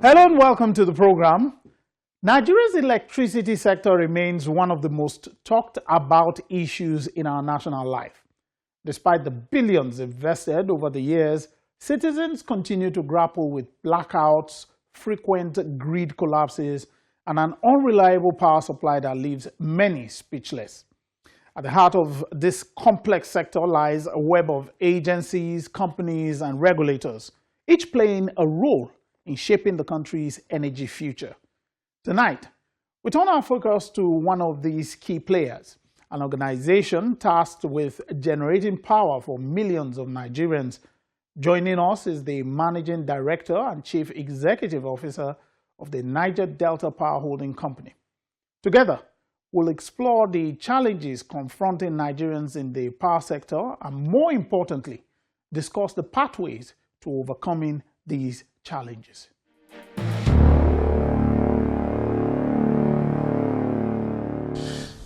Hello and welcome to the program. Nigeria's electricity sector remains one of the most talked about issues in our national life. Despite the billions invested over the years, citizens continue to grapple with blackouts, frequent grid collapses, and an unreliable power supply that leaves many speechless. At the heart of this complex sector lies a web of agencies, companies, and regulators, each playing a role in shaping the country's energy future. Tonight, we turn our focus to one of these key players, an organization tasked with generating power for millions of Nigerians. Joining us is the Managing Director and Chief Executive Officer of the Niger Delta Power Holding Company. Together, we'll explore the challenges confronting Nigerians in the power sector and, more importantly, discuss the pathways to overcoming these challenges.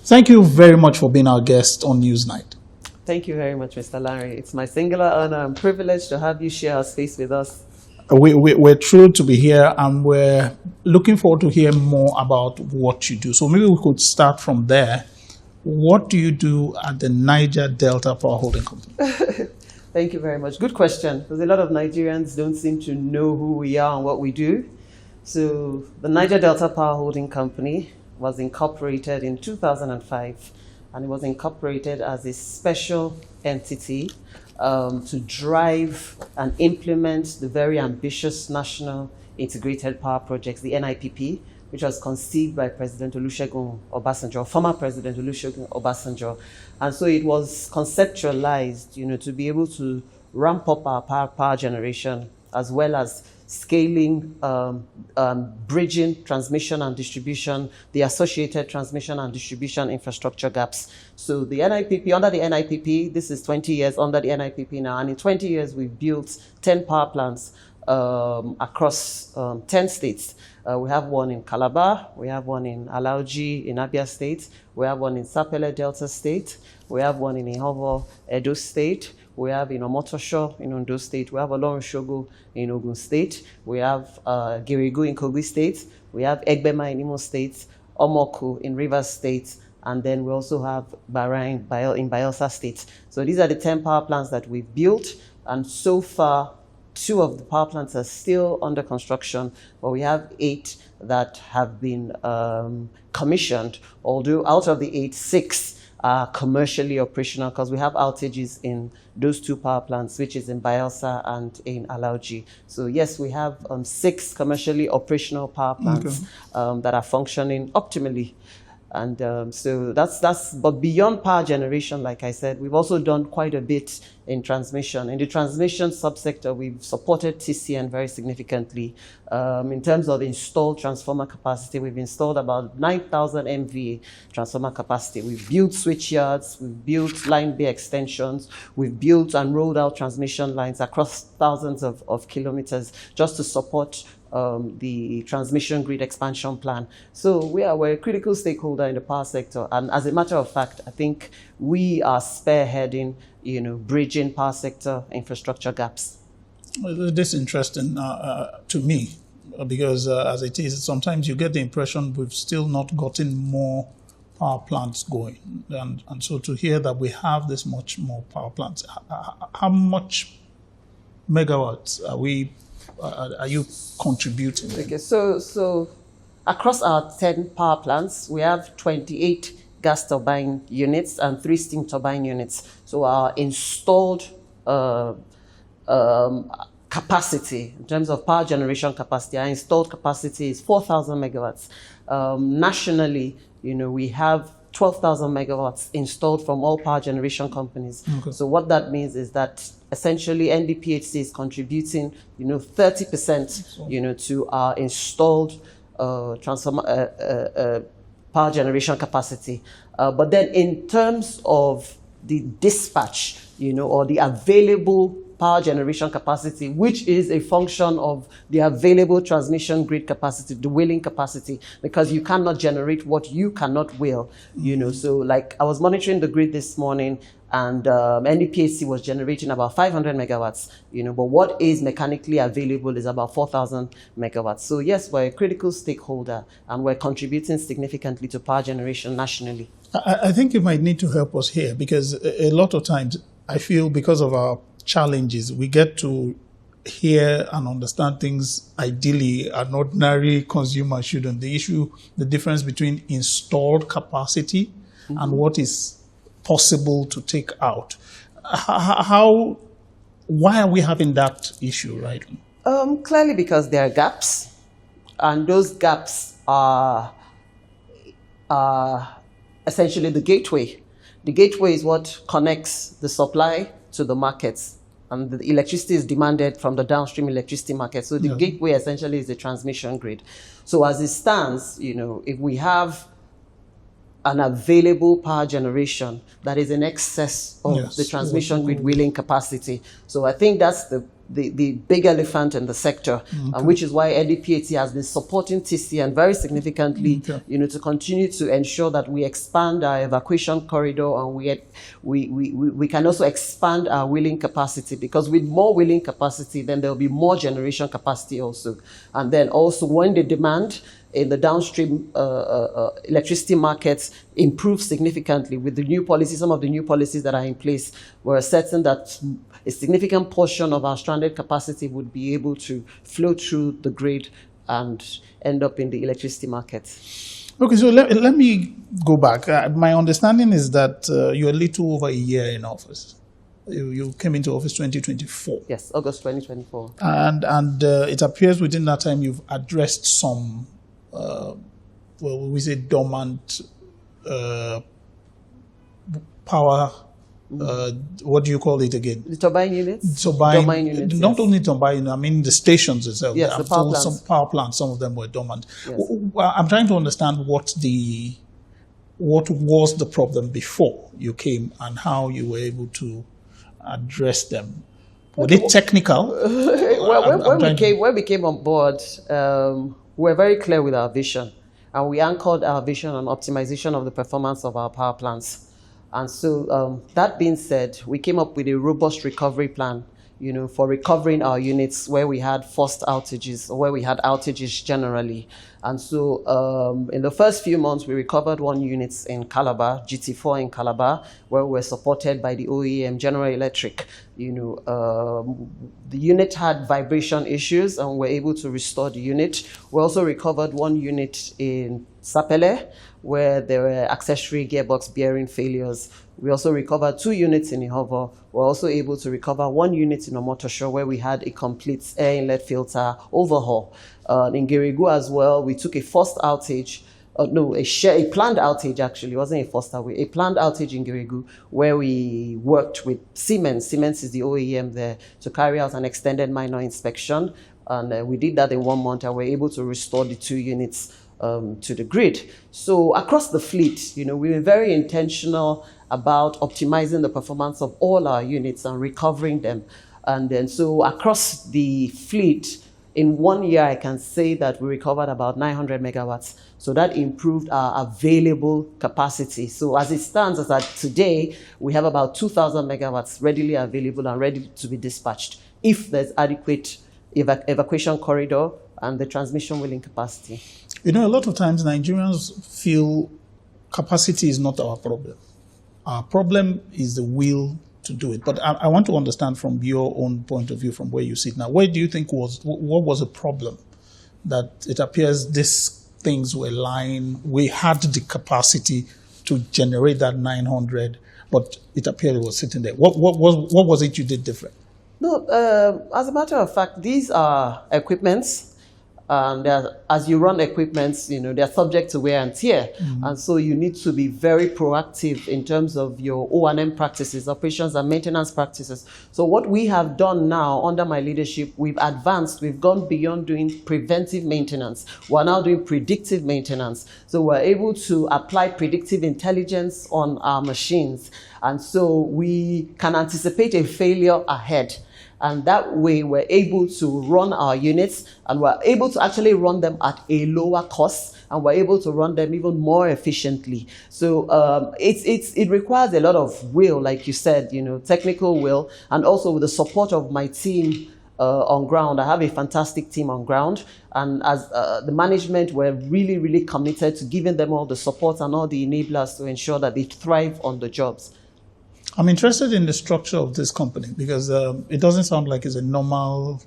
Thank you very much for being our guest on Newsnight. Thank you very much, Mr. Larry. It's my singular honor and privilege to have you share our space with us. We're thrilled to be here, and we're looking forward to hear more about what you do. So maybe we could start from there. What do you do at the Niger Delta Power Holding Company? Thank you very much. Good question, because a lot of Nigerians don't seem to know who we are and what we do. So the Niger Delta Power Holding Company was incorporated in 2005, and it was incorporated as a special entity to drive and implement the very ambitious National Integrated Power Projects, the NIPP, which was conceived by President Olusegun Obasanjo, former President Olusegun Obasanjo. And so it was conceptualized, to be able to ramp up our power generation, as well as scaling, bridging transmission and distribution, the associated transmission and distribution infrastructure gaps. So the NIPP, under the NIPP, this is 20 years under the NIPP now, and in 20 years we've built 10 power plants across 10 states. We have one in Calabar, we have one in Adighije in Abia State, we have one in Sapele Delta State, we have one in Ihovo, Edo State, we have in Omotosho in Ondo State, we have Olorunshogo in Ogun State, we have Girigu in Kogi State, we have Egbema in Imo State, Omoku in Rivers State, and then we also have Bahrain in Bayelsa State. So these are the 10 power plants that we've built, and so far 2 of the power plants are still under construction, but we have 8 that have been commissioned, although out of the 8, 6 are commercially operational, because we have outages in those 2 power plants, which is in Bayelsa and in Adighije. So yes, we have 6 commercially operational power plants that are functioning optimally. And so that's, but beyond power generation, like I said, we've also done quite a bit in transmission. In the transmission subsector, we've supported TCN very significantly. In terms of installed transformer capacity, we've installed about 9,000 MVA transformer capacity. We've built switchyards, we've built line bay extensions, we've built and rolled out transmission lines across thousands of kilometers just to support the transmission grid expansion plan. So we're a critical stakeholder in the power sector, and as a matter of fact, I think we are spearheading, bridging power sector infrastructure gaps. This is interesting to me, because as it is, sometimes you get the impression we've still not gotten more power plants going, and so to hear that we have this much more power plants, how much megawatts are you contributing? Okay, so across our 10 power plants, we have 28 gas turbine units and 3 steam turbine units. So our installed capacity, in terms of power generation capacity, our installed capacity is 4,000 megawatts. Nationally, we have 12,000 megawatts installed from all power generation companies. Okay. So what that means is that essentially NDPHC is contributing, 30%, to our installed power generation capacity. But then in terms of the dispatch, or the available power generation capacity, which is a function of the available transmission grid capacity, the willing capacity, because you cannot generate what you cannot will, So like I was monitoring the grid this morning, and NDPHC was generating about 500 megawatts, but what is mechanically available is about 4,000 megawatts. So yes, we're a critical stakeholder, and we're contributing significantly to power generation nationally. I think you might need to help us here, because a lot of times I feel because of our challenges, we get to hear and understand things ideally an ordinary consumer shouldn't. The difference between installed capacity and what is possible to take out. Why are we having that issue right now? Clearly because there are gaps, and those gaps are essentially the gateway. The gateway is what connects the supply to the markets, and the electricity is demanded from the downstream electricity market. So the gateway essentially is the transmission grid. So as it stands, if we have an available power generation that is in excess of the transmission grid wheeling capacity. So I think that's the big elephant in the sector, which is why NDPHC has been supporting TCN very significantly, to continue to ensure that we expand our evacuation corridor, and we can also expand our wheeling capacity, because with more wheeling capacity, then there will be more generation capacity also. And then also when the demand in the downstream electricity markets improve significantly with the new policies, some of the new policies that are in place, we're certain that a significant portion of our stranded capacity would be able to flow through the grid and end up in the electricity market. Okay, so let me go back. My understanding is that you're a little over a year in office. You came into office 2024. Yes, August 2024. And it appears within that time you've addressed some, we say dormant power. What do you call it again? The turbine units? Turbine units, not only turbine, I mean the stations itself. Yes, the power plants. Some power plants, some of them were dormant. Yes. I'm trying to understand what was the problem before you came and how you were able to address them. Was it technical? When we came on board, we were very clear with our vision, and we anchored our vision on optimization of the performance of our power plants. And so that being said, we came up with a robust recovery plan, for recovering our units where we had forced outages, or where we had outages generally. And so in the first few months, we recovered one unit in Calabar, GT4 in Calabar, where we were supported by the OEM, General Electric. The unit had vibration issues, and we were able to restore the unit. We also recovered one unit in Sapele, where there were accessory gearbox bearing failures. We also recovered 2 units in Ihovo. We're also able to recover 1 unit in Omotosho, where we had a complete air inlet filter overhaul. In Geregu as well, we took a forced outage, a planned outage actually, it wasn't a forced outage, a planned outage in Geregu, where we worked with Siemens. Siemens is the OEM there, to carry out an extended minor inspection. And we did that in 1 month, and we're able to restore the 2 units to the grid. So across the fleet, we were very intentional about optimizing the performance of all our units and recovering them. And then so across the fleet, in 1 year, I can say that we recovered about 900 megawatts. So that improved our available capacity. So as it stands, as at today, we have about 2,000 megawatts readily available and ready to be dispatched if there's adequate evacuation corridor and the transmission wheeling capacity. A lot of times Nigerians feel capacity is not our problem. Our problem is the will to do it. But I want to understand from your own point of view, from where you sit now, where do you think what was the problem? That it appears these things were lying. We had the capacity to generate that 900, but it appeared it was sitting there. What was it you did different? No, as a matter of fact, these are equipments. As you run equipments, they're subject to wear and tear. And so you need to be very proactive in terms of your O&M practices, operations and maintenance practices. So what we have done now under my leadership, we've advanced, we've gone beyond doing preventive maintenance. We're now doing predictive maintenance. So we're able to apply predictive intelligence on our machines. And so we can anticipate a failure ahead. And that way we're able to run our units, and we're able to actually run them at a lower cost, and we're able to run them even more efficiently. So it requires a lot of will, like you said, technical will, and also with the support of my team on ground. I have a fantastic team on ground, and as the management, we're really, really committed to giving them all the support and all the enablers to ensure that they thrive on the jobs. I'm interested in the structure of this company because it doesn't sound like it's a normal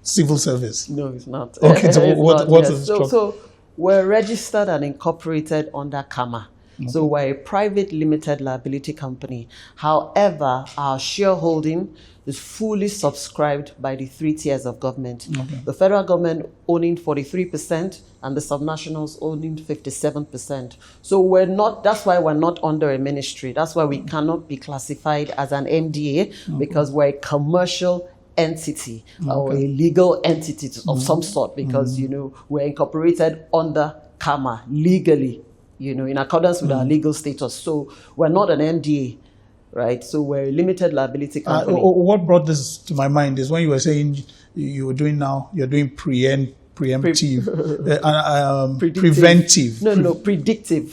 civil service. No, it's not. Okay, so what is the structure? So we're registered and incorporated under CAMA. Okay. So we're a private limited liability company. However, our shareholding is fully subscribed by the 3 tiers of government. Okay. The federal government owning 43% and the subnationals owning 57%. So we're not, that's why we're not under a ministry. That's why we cannot be classified as an MDA, because we're a commercial entity or a legal entity of some sort, because, we're incorporated under CAMA legally, in accordance with our legal status. So we're not an MDA. Right, so we're a limited liability company. What brought this to my mind is when you were saying you're doing preemptive,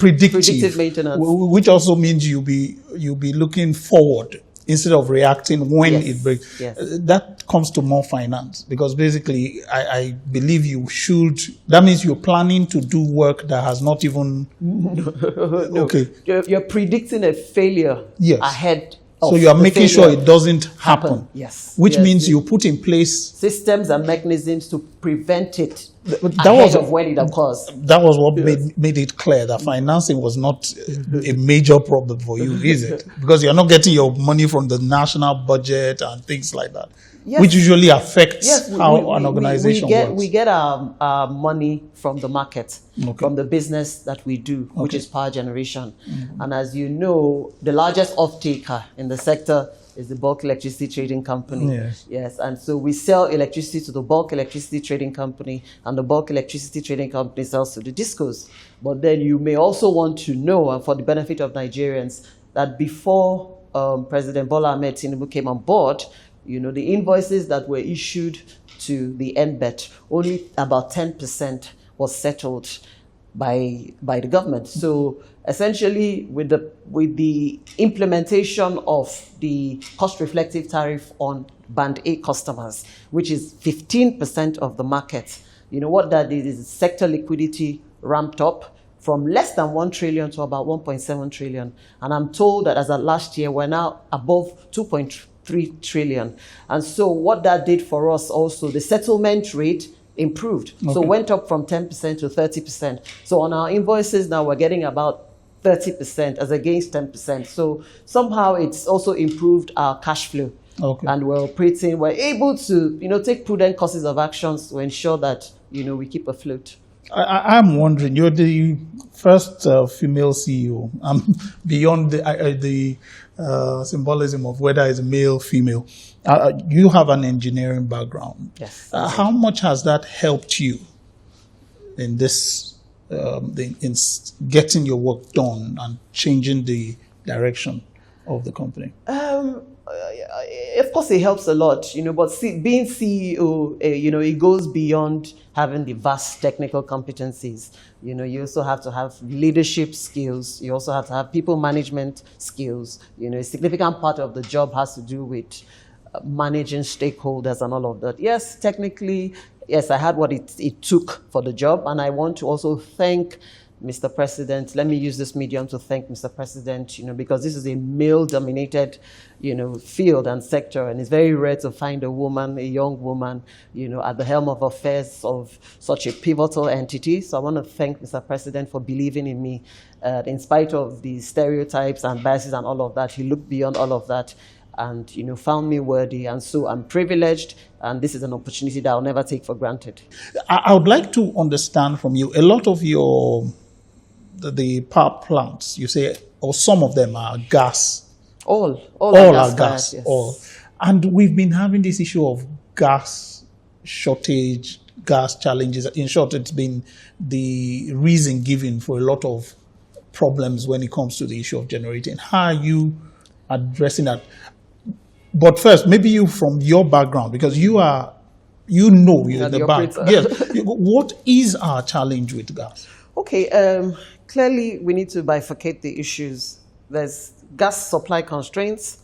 predictive maintenance, which also means you'll be looking forward instead of reacting when it breaks. Yes. That comes to more finance, because basically I believe that means you're planning to do work that has not even... No. Okay. You're predicting a failure ahead. So you are making sure it doesn't happen. Yes. Which means you put in place systems and mechanisms to prevent it ahead of when it occurs. That was what made it clear that financing was not a major problem for you, is it? Because you're not getting your money from the national budget and things like that, which usually affects how an organization works. We get our money from the market, from the business that we do, which is power generation. And as you know, the largest off-taker in the sector is the bulk electricity trading company. Yes. And so we sell electricity to the bulk electricity trading company, and the bulk electricity trading company sells to the discos. But then you may also want to know, and for the benefit of Nigerians, that before President Bola Ahmed Tinubu came on board, the invoices that were issued to the NBET, only about 10% was settled by the government. So essentially, with the implementation of the cost-reflective tariff on Band A customers, which is 15% of the market, what that is sector liquidity ramped up from less than 1 trillion to about 1.7 trillion. And I'm told that as of last year, we're now above 2.3 trillion. And so what that did for us also, the settlement rate improved. So went up from 10% to 30%. So on our invoices now, we're getting about 30% as against 10%. So somehow it's also improved our cash flow. And we're able to, take prudent courses of actions to ensure that, we keep afloat. I'm wondering, you're the first female CEO. Beyond the symbolism of whether it's male, female. You have an engineering background. Yes. How much has that helped you in this, in getting your work done and changing the direction of the company? Of course, it helps a lot, but being CEO, it goes beyond having the vast technical competencies. You also have to have leadership skills. You also have to have people management skills. A significant part of the job has to do with managing stakeholders and all of that. Yes, technically, yes, I had what it took for the job. And I want to also thank Mr. President. Let me use this medium to thank Mr. President, because this is a male-dominated, field and sector, and it's very rare to find a young woman, at the helm of affairs of such a pivotal entity. So I want to thank Mr. President for believing in me. In spite of the stereotypes and biases and all of that, he looked beyond all of that and, found me worthy. And so I'm privileged, and this is an opportunity that I'll never take for granted. I would like to understand from you, a lot of the power plants, you say, or some of them are gas. All are gas. Yes. All. And we've been having this issue of gas shortage, gas challenges. In short, it's been the reason given for a lot of problems when it comes to the issue of generating. How are you addressing that? But first, maybe you from your background, because you're in the back. Yes. What is our challenge with gas? Okay, clearly we need to bifurcate the issues. There's gas supply constraints,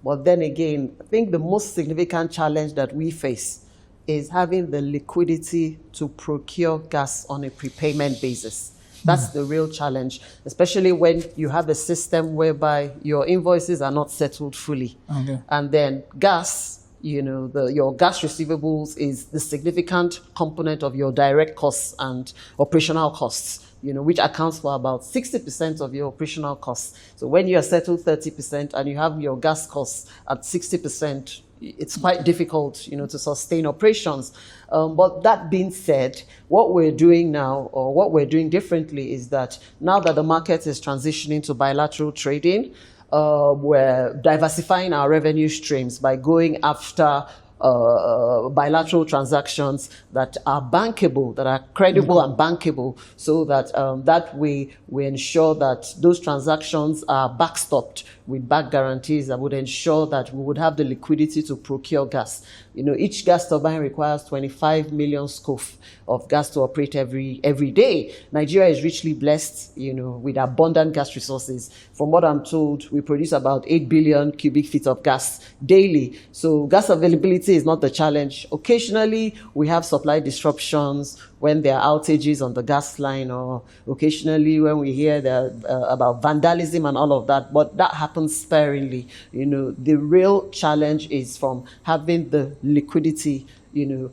but then again, I think the most significant challenge that we face is having the liquidity to procure gas on a prepayment basis. That's the real challenge, especially when you have a system whereby your invoices are not settled fully. Okay. And then gas, your gas receivables is the significant component of your direct costs and operational costs, which accounts for about 60% of your operational costs. So when you are settled 30% and you have your gas costs at 60%, it's quite difficult, to sustain operations. But that being said, what we're doing now, or what we're doing differently, is that now that the market is transitioning to bilateral trading, we're diversifying our revenue streams by going after bilateral transactions that are bankable, that are credible and bankable, so that that way we ensure that those transactions are backstopped with back guarantees that would ensure that we would have the liquidity to procure gas. Each gas turbine requires 25 million scof of gas to operate every day. Nigeria is richly blessed, with abundant gas resources. From what I'm told, we produce about 8 billion cubic feet of gas daily. So gas availability is not the challenge. Occasionally, we have supply disruptions when there are outages on the gas line, or occasionally when we hear about vandalism and all of that, but that happens sparingly. The real challenge is from having the liquidity.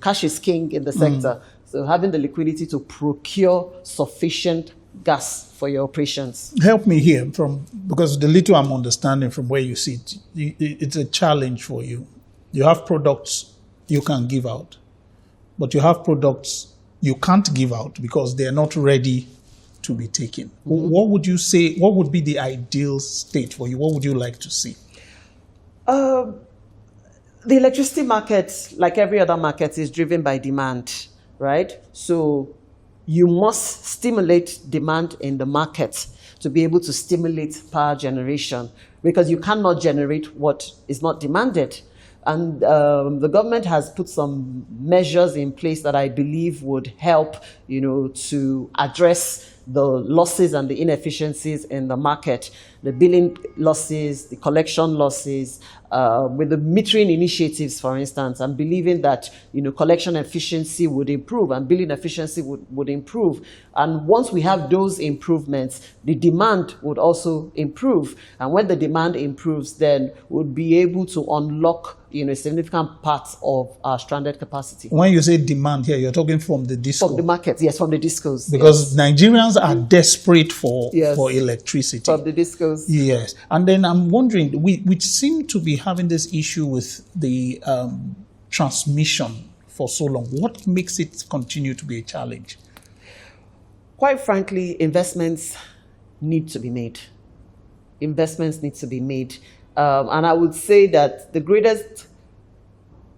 Cash is king in the sector. So having the liquidity to procure sufficient gas for your operations. Help me here, because the little I'm understanding from where you sit, it's a challenge for you. You have products you can give out, but you have products you can't give out because they're not ready to be taken. What would you say, what would be the ideal state for you? What would you like to see? The electricity market, like every other market, is driven by demand, right? So you must stimulate demand in the market to be able to stimulate power generation, because you cannot generate what is not demanded. And the government has put some measures in place that I believe would help, to address the losses and the inefficiencies in the market, the billing losses, the collection losses, with the metering initiatives, for instance. I'm believing that, collection efficiency would improve and billing efficiency would improve. And once we have those improvements, the demand would also improve. And when the demand improves, then we'll be able to unlock, a significant part of our stranded capacity. When you say demand here, you're talking from the disco? From the market, yes, from the discos. Because Nigerians are desperate for electricity. From the discos. Yes. And then I'm wondering, we seem to be having this issue with the transmission for so long. What makes it continue to be a challenge? Quite frankly, investments need to be made. Investments need to be made. And I would say that the greatest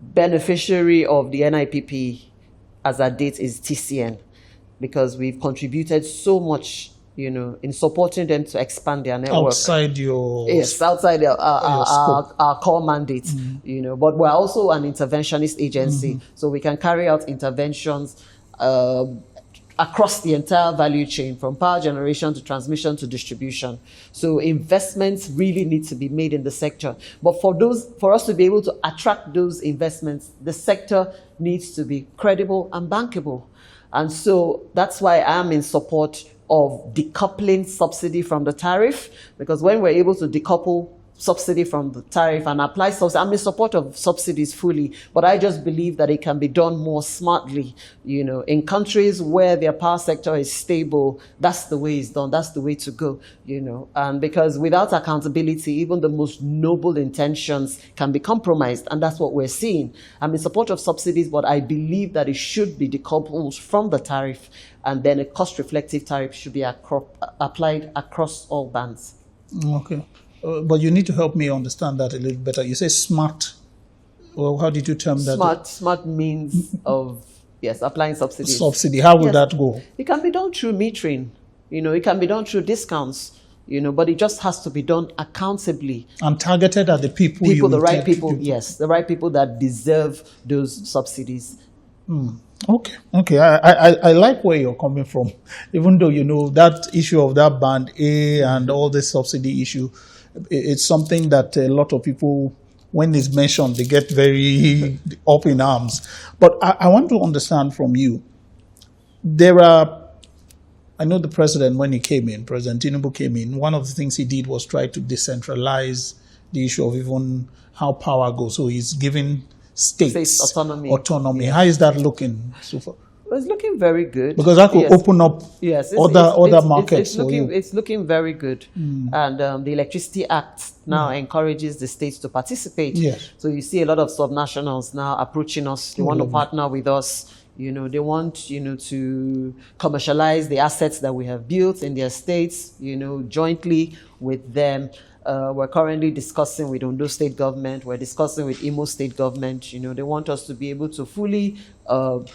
beneficiary of the NIPP as at date is TCN, because we've contributed so much, in supporting them to expand their network. Outside your... Yes, outside our core mandate, but we're also an interventionist agency, so we can carry out interventions across the entire value chain, from power generation to transmission to distribution. So investments really need to be made in the sector. But for us to be able to attract those investments, the sector needs to be credible and bankable. And so that's why I'm in support of decoupling subsidy from the tariff, because when we're able to decouple subsidy from the tariff and apply subsidy, I'm in support of subsidies fully, but I just believe that it can be done more smartly. In countries where their power sector is stable, that's the way it's done, that's the way to go, and because without accountability, even the most noble intentions can be compromised, and that's what we're seeing. I'm in support of subsidies, but I believe that it should be decoupled from the tariff, and then a cost-reflective tariff should be applied across all bands. Okay. But you need to help me understand that a little better. You say smart. Well, how did you term that? Smart means of, applying subsidies. Subsidy. How would that go? It can be done through metering. It can be done through discounts, but it just has to be done accountably. And targeted at the people the right people, yes, the right people that deserve those subsidies. Okay. I like where you're coming from, even though that issue of that band A and all the subsidy issue, it's something that a lot of people, when it's mentioned, they get very up in arms. But I want to understand from you. I know the president, when he came in, President Tinubu came in, one of the things he did was try to decentralize the issue of even how power goes. So he's giving states autonomy. Yes. How is that looking so far? It's looking very good. Because that could open up other markets. It's looking very good. And the Electricity Act now encourages the states to participate. Yes. So you see a lot of subnationals now approaching us. They want to partner with us. They want, to commercialize the assets that we have built in their states, jointly with them. We're currently discussing with Ondo State government. We're discussing with Imo State government. They want us to be able to fully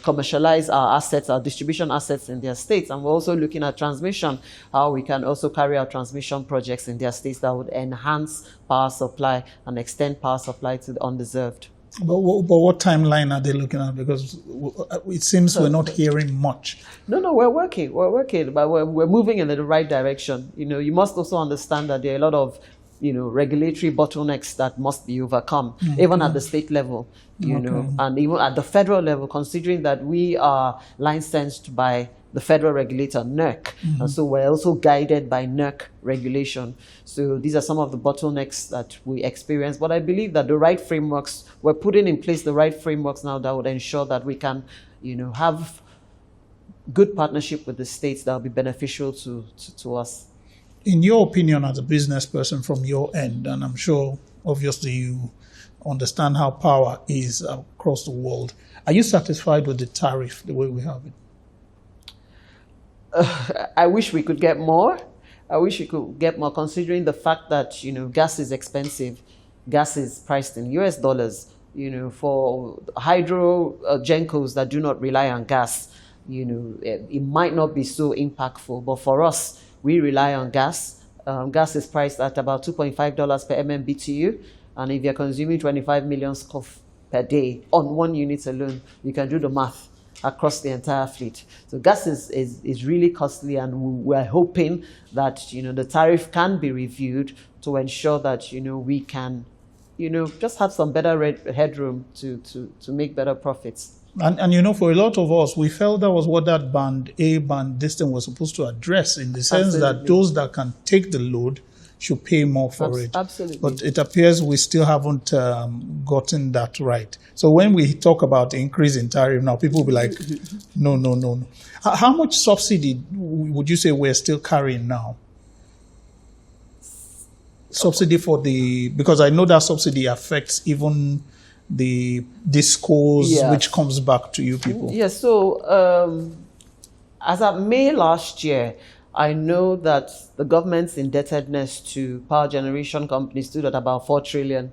commercialize our assets, our distribution assets in their states. And we're also looking at transmission, how we can also carry out transmission projects in their states that would enhance power supply and extend power supply to the undeserved. But what timeline are they looking at? Because it seems we're not hearing much. No, we're working, but we're moving in the right direction. You must also understand that there are a lot of, regulatory bottlenecks that must be overcome, even at the state level, and even at the federal level, considering that we are licensed by the federal regulator, NERC, and so we're also guided by NERC regulation. So these are some of the bottlenecks that we experience. But I believe that the right frameworks, we're putting in place the right frameworks now that would ensure that we can, have good partnership with the states that will be beneficial to us. In your opinion, as a business person from your end, and I'm sure obviously you understand how power is across the world, are you satisfied with the tariff the way we have it? I wish we could get more. Considering the fact that, gas is expensive. Gas is priced in US dollars. For hydro gencos that do not rely on gas, it might not be so impactful. But for us, we rely on gas. Gas is priced at about $2.5 per MMBTU. And if you're consuming 25 million scoff per day on one unit alone, you can do the math across the entire fleet. So gas is really costly, and we're hoping that the tariff can be reviewed to ensure that we can just have some better headroom to make better profits. And for a lot of us, we felt that was what that band this thing was supposed to address, in the sense that those that can take the load should pay more for it. Absolutely. But it appears we still haven't gotten that right. So when we talk about increase in tariff now, people will be like, no. How much subsidy would you say we're still carrying now? Subsidy because I know that subsidy affects even the discourse, which comes back to you people. Yes, so as of May last year, I know that the government's indebtedness to power generation companies stood at about 4 trillion.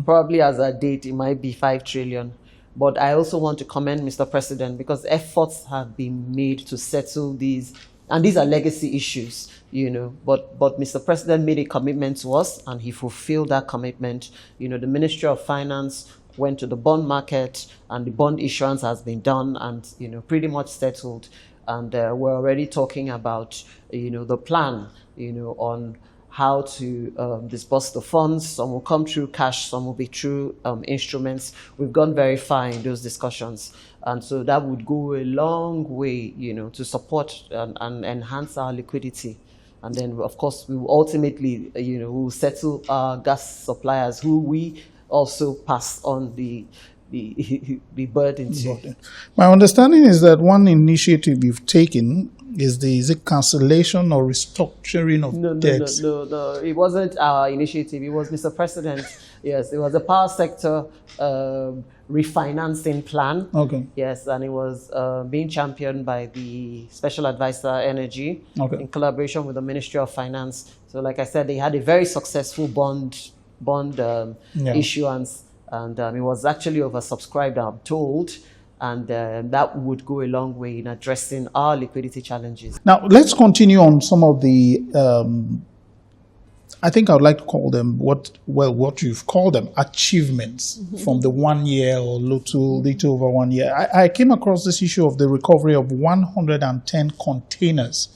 Probably as a date, it might be 5 trillion. But I also want to commend Mr. President, because efforts have been made to settle these, and these are legacy issues, But Mr. President made a commitment to us, and he fulfilled that commitment. The Ministry of Finance went to the bond market, and the bond issuance has been done and, pretty much settled. And we're already talking about, the plan, on how to disburse the funds. Some will come through cash, some will be through instruments. We've gone very far in those discussions. And so that would go a long way, to support and enhance our liquidity. And then, of course, we will ultimately, we will settle our gas suppliers, who we also pass on the burden to. My understanding is that one initiative you've taken is it cancellation or restructuring of debts? No. It wasn't our initiative. It was Mr. President. Yes, it was a power sector refinancing plan. Okay. Yes, and it was being championed by the Special Advisor Energy in collaboration with the Ministry of Finance. So, like I said, they had a very successful bond issuance. And it was actually oversubscribed, I'm told. And that would go a long way in addressing our liquidity challenges. Now, let's continue on some of the, I think I would like to call them what you've called them, achievements from the 1 year or little over 1 year. I came across this issue of the recovery of 110 containers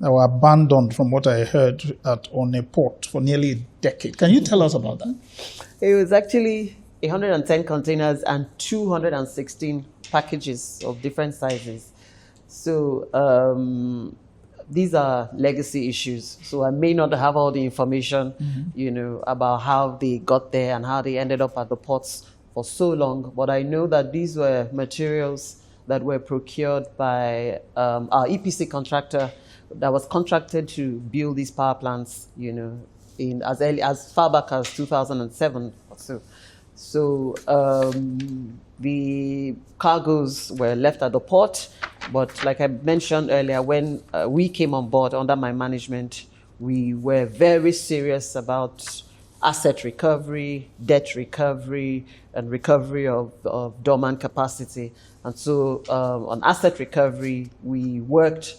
that were abandoned, from what I heard, on a port for nearly a decade. Can you tell us about that? It was actually 110 containers and 216 packages of different sizes. So these are legacy issues. So I may not have all the information, about how they got there and how they ended up at the ports for so long. But I know that these were materials that were procured by our EPC contractor that was contracted to build these power plants, in as far back as 2007 or so. So the cargoes were left at the port, but like I mentioned earlier, when we came on board under my management, we were very serious about asset recovery, debt recovery, and recovery of dormant capacity. And so on asset recovery, we worked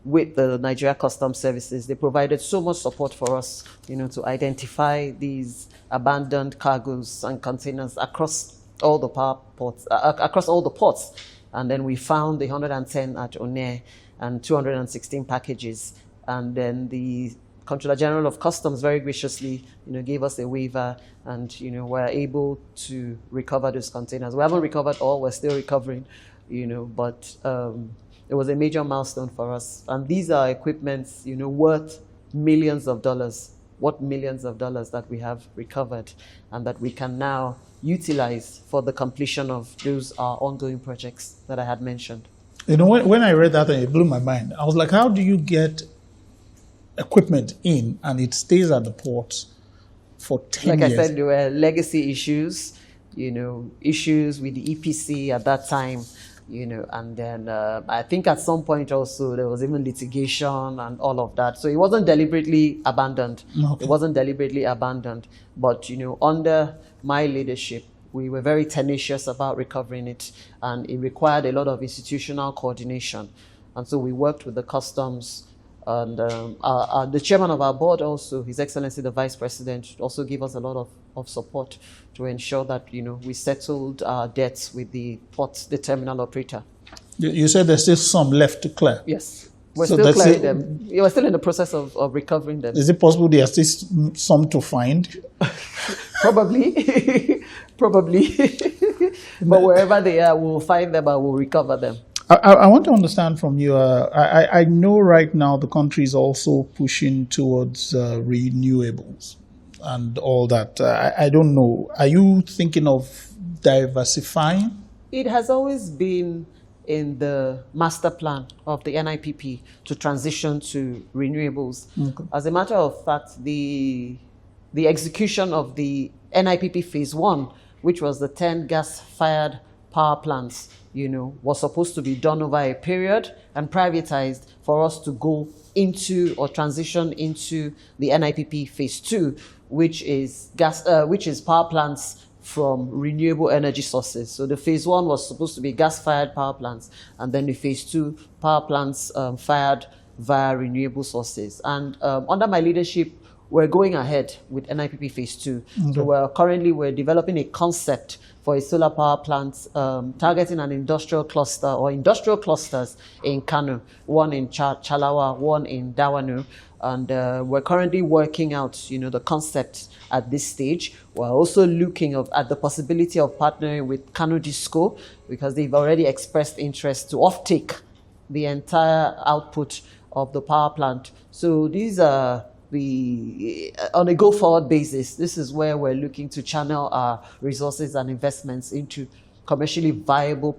with the Nigeria Customs Services. They provided so much support for us, to identify these abandoned cargoes and containers across all the ports, and then we found the 110 at Onne and 216 packages, and then the Comptroller General of Customs very graciously, gave us a waiver, and we're able to recover those containers. We haven't recovered all; we're still recovering, but it was a major milestone for us. And these are equipments, worth millions of dollars. What millions of dollars that we have recovered and that we can now utilize for the completion of those ongoing projects that I had mentioned. When I read that, it blew my mind. I was like, how do you get equipment in and it stays at the port for 10 years? Like I said, there were legacy issues, issues with the EPC at that time. And then I think at some point also there was even litigation and all of that. So it wasn't deliberately abandoned. Okay. It wasn't deliberately abandoned. But, under my leadership, we were very tenacious about recovering it. And it required a lot of institutional coordination. And so we worked with the customs. And the chairman of our board also, His Excellency the Vice President, also gave us a lot of support to ensure that we settled our debts with the port, the terminal operator. You said there's still some left to clear. Yes, we're still clearing them. We're still in the process of recovering them. Is it possible there are still some to find? Probably, probably. But wherever they are, we'll find them and we'll recover them. I want to understand from you, I know right now the country is also pushing towards renewables and all that. I don't know. Are you thinking of diversifying? It has always been in the master plan of the NIPP to transition to renewables. Okay. As a matter of fact, the execution of the NIPP Phase 1, which was the 10 gas-fired power plants, was supposed to be done over a period and privatized for us to go into or transition into the NIPP Phase 2, which is power plants from renewable energy sources. So the Phase 1 was supposed to be gas-fired power plants, and then the Phase 2 power plants fired via renewable sources. And under my leadership, we're going ahead with NIPP Phase 2. Okay. So we're developing a concept for a solar power plant targeting an industrial cluster or industrial clusters in Kano, one in Chalawa, one in Dawanu. And we're currently working out, the concept at this stage. We're also looking at the possibility of partnering with Kano Disco because they've already expressed interest to offtake the entire output of the power plant. So these are on a go-forward basis, this is where we're looking to channel our resources and investments into commercially viable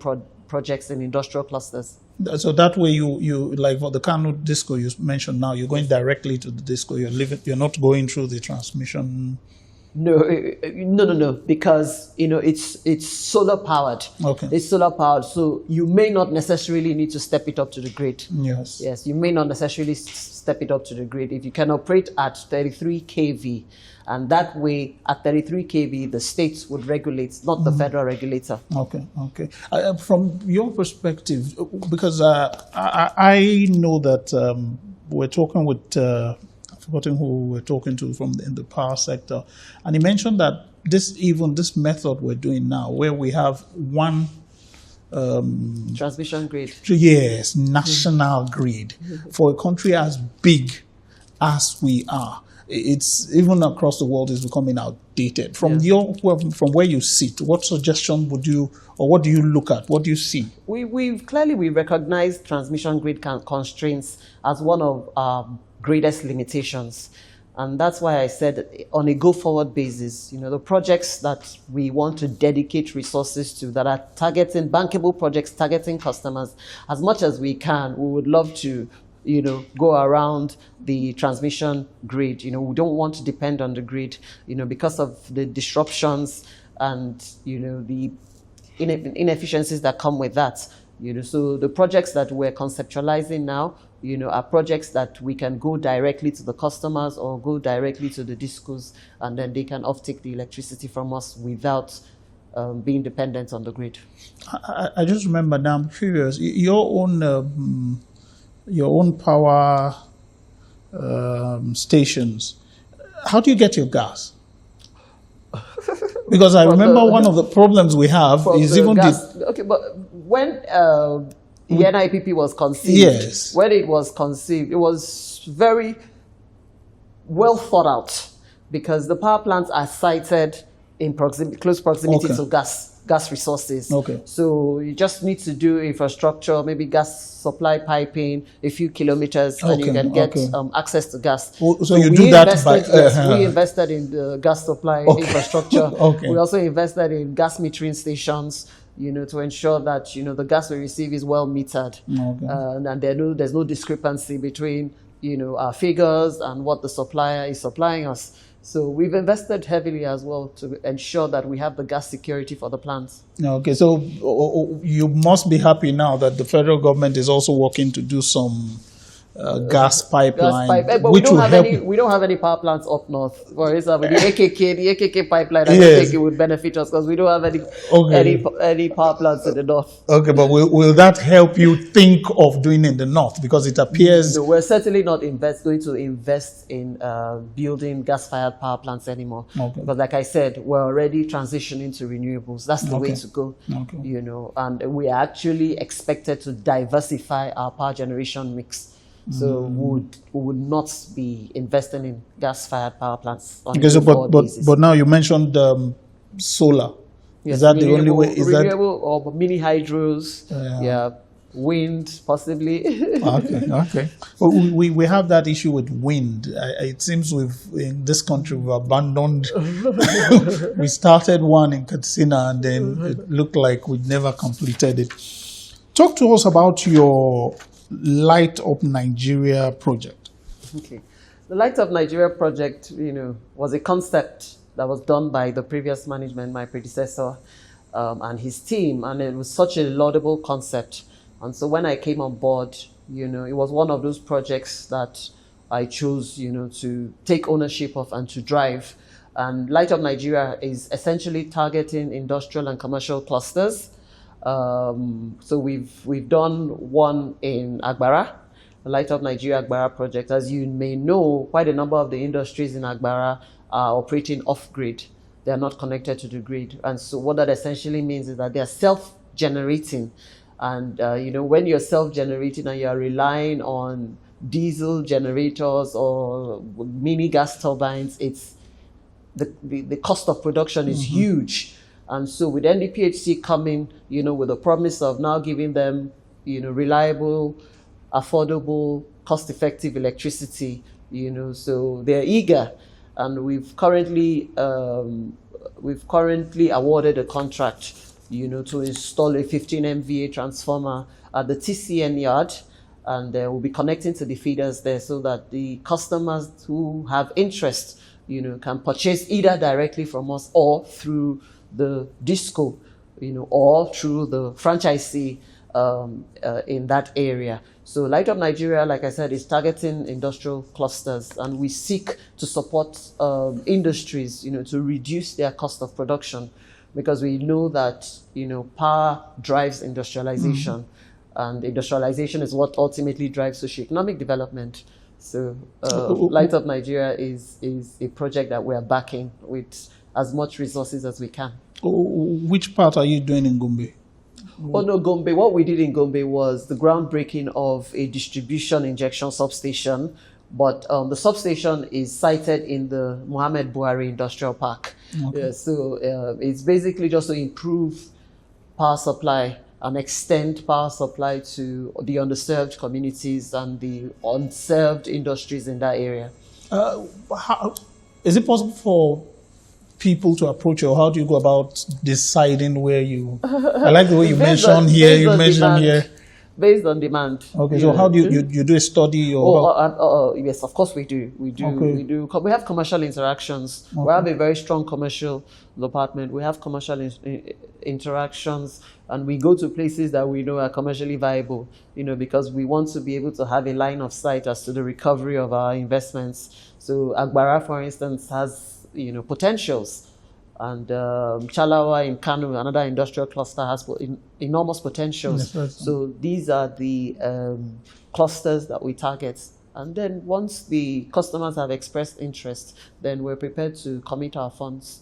projects in industrial clusters. So that way you like for the Kano Disco you mentioned now, you're going directly to the Disco, you're not going through the transmission No, because it's solar powered. Okay. It's solar powered, so you may not necessarily need to step it up to the grid. Yes. Yes, you may not necessarily step it up to the grid if you can operate at 33 kV, and that way at 33 kV the states would regulate, not the federal regulator. Okay. From your perspective, because I know that we're talking with. I've forgotten who we're talking to in the power sector, and he mentioned that this method we're doing now, where we have one transmission grid, yes, national grid for a country as big as we are, it's even across the world is becoming outdated. From where you sit, what suggestion would you, or what do you look at? What do you see? We clearly recognize transmission grid constraints as one of our greatest limitations. And that's why I said on a go-forward basis, the projects that we want to dedicate resources to that are targeting, bankable projects targeting customers, as much as we can, we would love to, go around the transmission grid. We don't want to depend on the grid, because of the disruptions and, the inefficiencies that come with that. So the projects that we're conceptualizing now, are projects that we can go directly to the customers or go directly to the discos, and then they can offtake the electricity from us without being dependent on the grid. I just remember now, I'm curious, your own power stations, how do you get your gas? Because I remember one of the problems we have is even gas. Okay, but when the NIPP was conceived, yes, when it was conceived, it was very well thought out, because the power plants are sited in close proximity to gas resources. Okay. So you just need to do infrastructure, maybe gas supply piping, a few kilometers, and you can get access to gas. So you do that by... we invested in the gas supply infrastructure. We also invested in gas metering stations, to ensure that, the gas we receive is well metered. And there's no discrepancy between, our figures and what the supplier is supplying us. So we've invested heavily as well to ensure that we have the gas security for the plants. Okay, so you must be happy now that the federal government is also working to do some gas pipeline, but which will help. We don't have any power plants up north. For example, the AKK pipeline, I don't think it would benefit us, because we don't have any power plants in the north. Okay, but will that help you think of doing in the north? Because it appears... No, we're certainly not going to invest in building gas-fired power plants anymore. But like I said, we're already transitioning to renewables. That's the way to go. And we are actually expected to diversify our power generation mix. So we would not be investing in gas-fired power plants. But now you mentioned solar. Yes, is that the only way? Is renewable or mini hydros? Wind possibly. Okay. Well, we have that issue with wind. It seems in this country we've abandoned. We started one in Katsina, and then it looked like we'd never completed it. Talk to us about your Light Up Nigeria project. Okay. The Light Up Nigeria project, was a concept that was done by the previous management, my predecessor, and his team, and it was such a laudable concept. And so when I came on board, it was one of those projects that I chose, to take ownership of and to drive. And Light Up Nigeria is essentially targeting industrial and commercial clusters. So we've done one in Agbara, the Light Up Nigeria Agbara project. As you may know, quite a number of the industries in Agbara are operating off-grid. They are not connected to the grid. And so what that essentially means is that they are self-generating. And, when you're self-generating and you're relying on diesel generators or mini gas turbines, it's the cost of production is huge. And so with NDPHC coming, with the promise of now giving them, reliable, affordable, cost-effective electricity, so they're eager. And we've currently awarded a contract, to install a 15 MVA transformer at the TCN yard, and we'll be connecting to the feeders there so that the customers who have interest can purchase either directly from us or through the disco, or through the franchisee in that area. So Light Up Nigeria, like I said, is targeting industrial clusters, and we seek to support industries, to reduce their cost of production, because we know that, power drives industrialization, and industrialization is what ultimately drives socioeconomic development. So Light Up Nigeria is a project that we are backing with as much resources as we can. Which part are you doing in Gombe? Oh no, Gombe. What we did in Gombe was the groundbreaking of a distribution injection substation, but the substation is sited in the Mohammed Buhari Industrial Park. Okay. So it's basically just to improve power supply and extend power supply to the underserved communities and the unserved industries in that area. Is it possible for people to approach you, or how do you go about deciding where you... I like the way you mentioned here, you mentioned here. Based on demand. Okay, so how do you do a study? Or yes, of course we do. We have commercial interactions. Okay. We have a very strong commercial department. We have commercial interactions, and we go to places that we know are commercially viable, because we want to be able to have a line of sight as to the recovery of our investments. So Agbara, for instance, has potentials, and Chalawa in Kano, another industrial cluster, has enormous potentials. Yes, so these are the clusters that we target, and then once the customers have expressed interest, then we're prepared to commit our funds.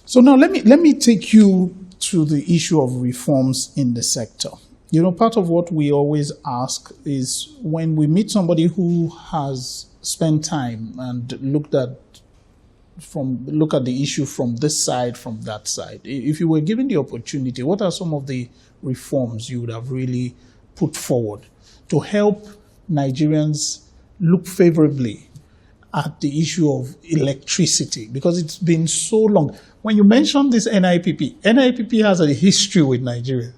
So now let me take you to the issue of reforms in the sector. Part of what we always ask is, when we meet somebody who has spent time and look at the issue from this side, from that side. If you were given the opportunity, what are some of the reforms you would have really put forward to help Nigerians look favorably at the issue of electricity? Because it's been so long. When you mentioned this NIPP has a history with Nigeria.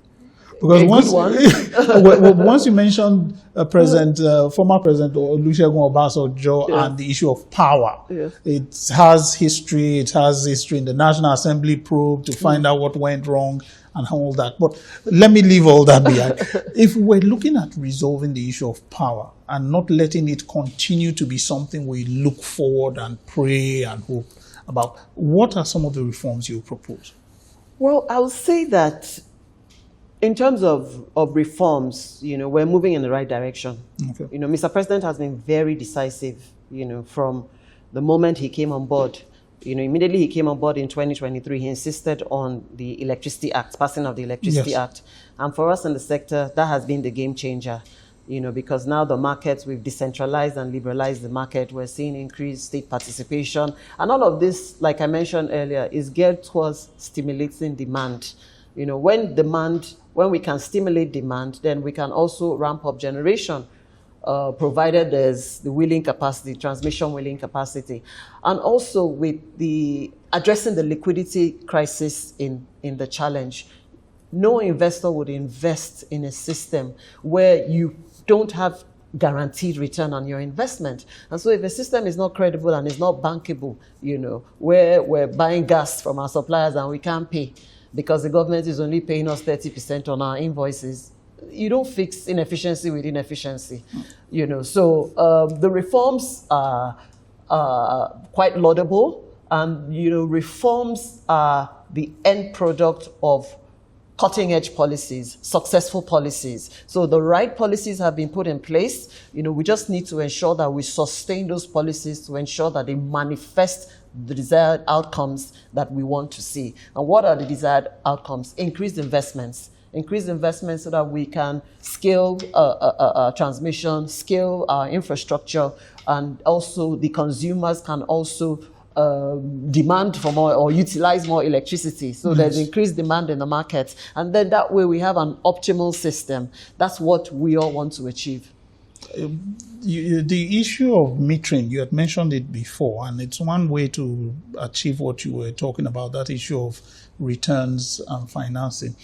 Because once you mentioned former President Olusegun Obasanjo, yes, and the issue of power, yes, it has history. It has history in the National Assembly probe to find out what went wrong and all that. But let me leave all that behind. If we're looking at resolving the issue of power and not letting it continue to be something we look forward and pray and hope about, what are some of the reforms you propose? Well, I would say that in terms of reforms, we're moving in the right direction. Okay. Mr. President has been very decisive, from the moment he came on board. Immediately he came on board in 2023, he insisted on the Electricity Act, passing of the Electricity Act. And for us in the sector, that has been the game changer, because now the markets, we've decentralized and liberalized the market. We're seeing increased state participation. And all of this, like I mentioned earlier, is geared towards stimulating demand. When we can stimulate demand, then we can also ramp up generation, provided there's the willing capacity, transmission willing capacity. And also with addressing the liquidity crisis in the challenge. No investor would invest in a system where you don't have guaranteed return on your investment. And so if a system is not credible and is not bankable, where we're buying gas from our suppliers and we can't pay, because the government is only paying us 30% on our invoices, you don't fix inefficiency with inefficiency. So the reforms are quite laudable, and reforms are the end product of cutting-edge policies, successful policies. So the right policies have been put in place. We just need to ensure that we sustain those policies to ensure that they manifest the desired outcomes that we want to see. And what are the desired outcomes? Increased investments so that we can scale transmission, scale our infrastructure, and also the consumers can also demand for more or utilize more electricity. So there's increased demand in the market. And then that way we have an optimal system. That's what we all want to achieve. The issue of metering, you had mentioned it before, and it's one way to achieve what you were talking about, that issue of returns and financing.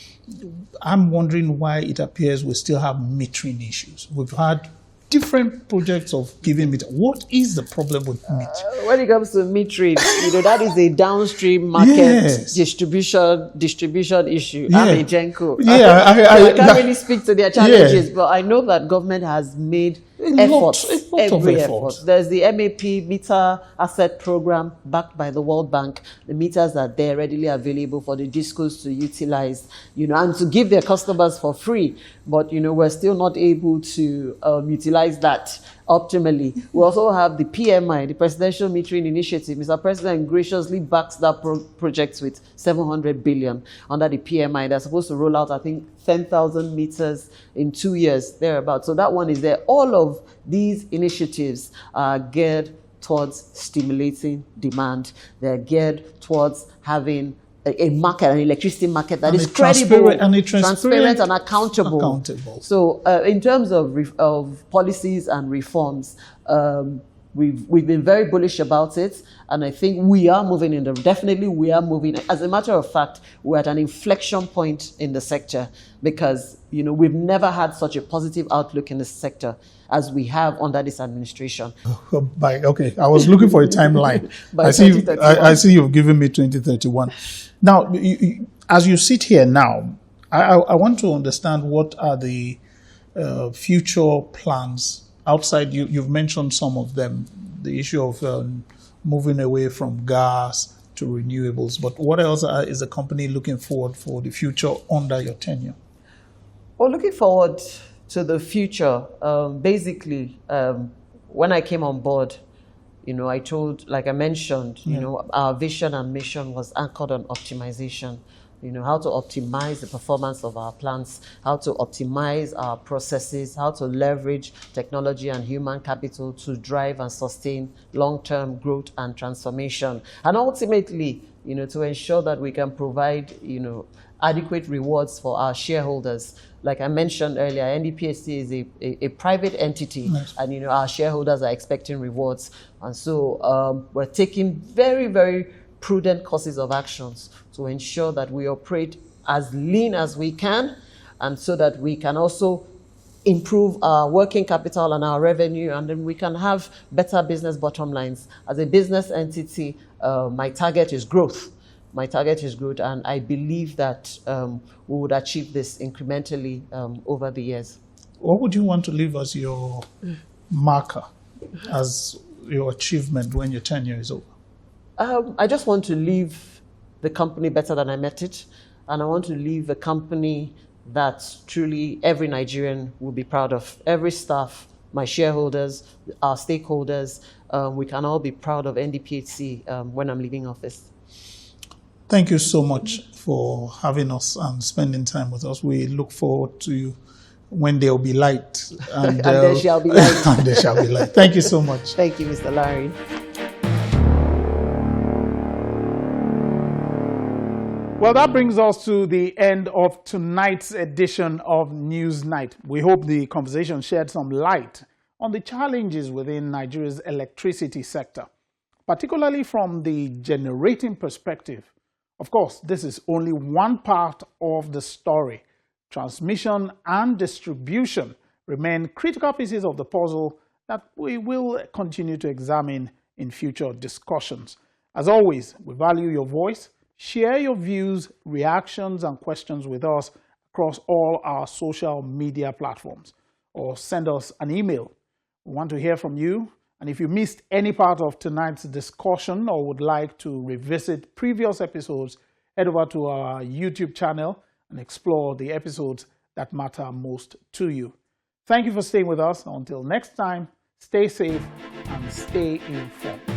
I'm wondering why it appears we still have metering issues. We've had different projects of giving meter. What is the problem with meter? When it comes to metering, that is a downstream market distribution issue. Yeah. I'm a Genco. Yeah, I can't really speak to their challenges, but I know that government has made efforts, every effort. There's the MAP meter asset program backed by the World Bank. The meters are there readily available for the discos to utilize, and to give their customers for free. But we're still not able to utilize that optimally. We also have the PMI, the Presidential Metering Initiative. Mr. President graciously backs that project with 700 billion under the PMI. They're supposed to roll out, I think, 10,000 meters in 2 years, thereabouts. So that one is there. All of these initiatives are geared towards stimulating demand. They're geared towards having a market, an electricity market that is credible, transparent and accountable. So in terms of policies and reforms, we've been very bullish about it, and I think we are moving we are moving. As a matter of fact, we're at an inflection point in the sector because, we've never had such a positive outlook in the sector as we have under this administration. Okay, I was looking for a timeline. I see you've given me 2031. Now, as you sit here now, I want to understand what are the future plans outside. You've mentioned some of them, the issue of moving away from gas to renewables. But what else is the company looking forward for the future under your tenure? Well, looking forward to the future, basically, when I came on board, I told, like I mentioned, our vision and mission was anchored on optimization. How to optimize the performance of our plants, how to optimize our processes, how to leverage technology and human capital to drive and sustain long-term growth and transformation. And ultimately, to ensure that we can provide, adequate rewards for our shareholders. Like I mentioned earlier, NDPHC is a private entity, nice. And our shareholders are expecting rewards. And so we're taking very, very prudent courses of actions to ensure that we operate as lean as we can, and so that we can also improve our working capital and our revenue, and then we can have better business bottom lines. As a business entity, my target is growth. And I believe that we would achieve this incrementally over the years. What would you want to leave as your marker, as your achievement when your tenure is over? I just want to leave the company better than I met it, and I want to leave a company that truly every Nigerian will be proud of. Every staff, my shareholders, our stakeholders, we can all be proud of NDPHC when I'm leaving office. Thank you so much for having us and spending time with us. We look forward to when there will be light. And there shall be light. And there shall be light. Thank you so much. Thank you, Mr. Larry. Well, that brings us to the end of tonight's edition of Newsnight. We hope the conversation shed some light on the challenges within Nigeria's electricity sector, particularly from the generating perspective. Of course, this is only one part of the story. Transmission and distribution remain critical pieces of the puzzle that we will continue to examine in future discussions. As always, we value your voice. Share your views, reactions, and questions with us across all our social media platforms, or send us an email. We want to hear from you. And if you missed any part of tonight's discussion or would like to revisit previous episodes, head over to our YouTube channel and explore the episodes that matter most to you. Thank you for staying with us. Until next time, stay safe and stay informed.